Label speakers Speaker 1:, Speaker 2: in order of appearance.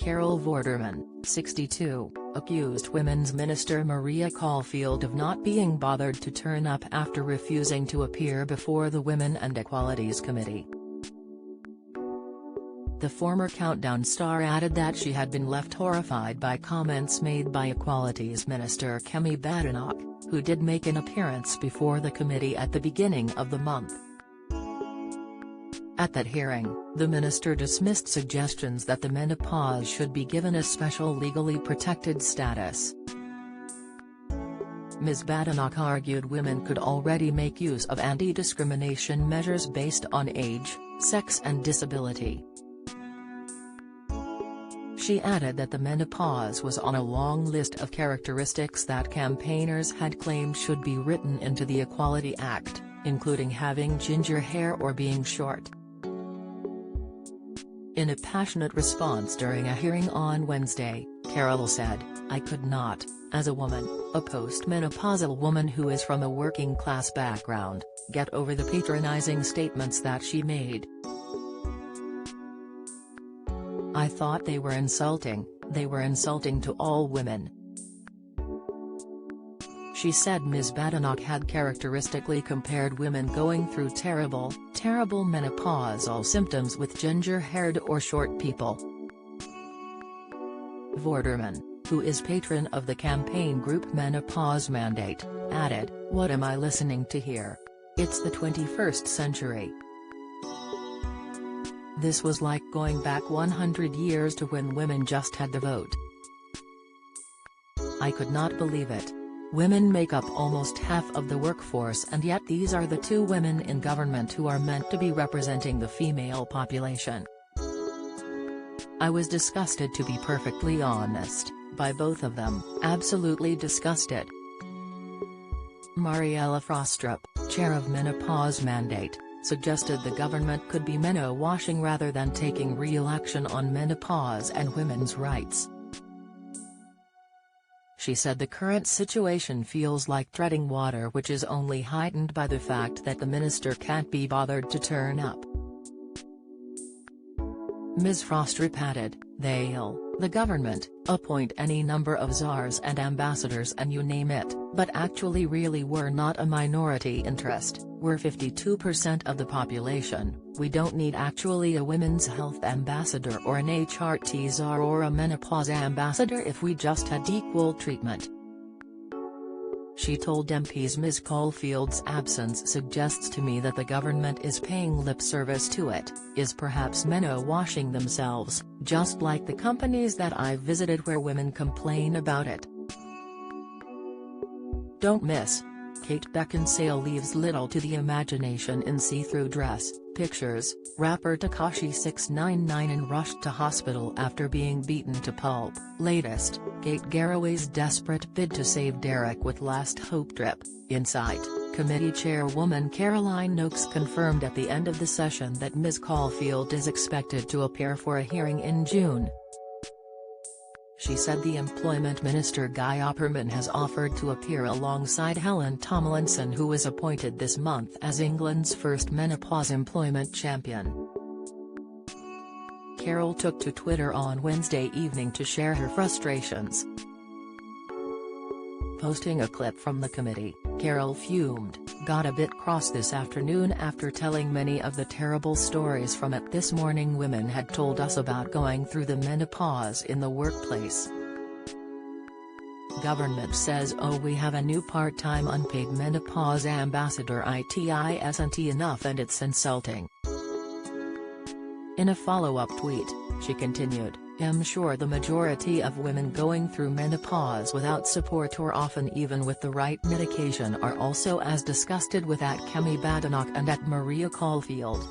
Speaker 1: Carol Vorderman, 62, accused Women's Minister Maria Caulfield of not being bothered to turn up after refusing to appear before the Women and Equalities Committee. The former Countdown star added that she had been left horrified by comments made by Equalities Minister Kemi Badenoch, who did make an appearance before the committee at the beginning of the month. At that hearing, the minister dismissed suggestions that the menopause should be given a special legally protected status. Ms. Badenoch argued women could already make use of anti-discrimination measures based on age, sex and disability. She added that the menopause was on a long list of characteristics that campaigners had claimed should be written into the Equality Act, including having ginger hair or being short. In a passionate response during a hearing on Wednesday, Carol said, "I could not, as a woman, a post-menopausal woman who is from a working-class background, get over the patronizing statements that she made. I thought they were insulting to all women." She said Ms. Badenoch had characteristically compared women going through terrible menopausal symptoms with ginger-haired or short people. Vorderman, who is patron of the campaign group Menopause Mandate, added, "What am I listening to here? It's the 21st century. This was like going back 100 years to when women just had the vote. I could not believe it. Women make up almost half of the workforce, and yet these are the two women in government who are meant to be representing the female population. I was disgusted, to be perfectly honest, by both of them, absolutely disgusted." Mariella Frostrup, chair of Menopause Mandate, suggested the government could be meno-washing rather than taking real action on menopause and women's rights. She said the current situation feels like treading water, which is only heightened by the fact that the minister can't be bothered to turn up. Ms. Frostrup added, the government, appoint any number of czars and ambassadors and you name it, but actually really we're not a minority interest, we're 52% of the population, we don't need actually a women's health ambassador or an HRT czar or a menopause ambassador if we just had equal treatment." She told MPs Ms. Caulfield's absence suggests to me that the government is paying lip service to it, is perhaps meno-washing themselves, just like the companies that I've visited where women complain about it. Don't miss. Kate Beckinsale leaves little to the imagination in see-through dress. Pictures, rapper Tekashi 6ix9ine in rushed to hospital after being beaten to pulp. Latest, Kate Garraway's desperate bid to save Derek with last hope drip. Insight, committee chairwoman Caroline Noakes confirmed at the end of the session that Ms. Caulfield is expected to appear for a hearing in June. She said the Employment Minister Guy Opperman has offered to appear alongside Helen Tomlinson, who was appointed this month as England's first menopause employment champion. Carol took to Twitter on Wednesday evening to share her frustrations. Posting a clip from the committee, Carol fumed, "Got a bit cross this afternoon after telling many of the terrible stories from it this morning women had told us about going through the menopause in the workplace. Government says, oh, we have a new part-time unpaid menopause ambassador, it isn't enough and it's insulting." In a follow-up tweet, she continued, "I'm sure the majority of women going through menopause without support or often even with the right medication are also as disgusted with at Kemi Badenoch and at Maria Caulfield."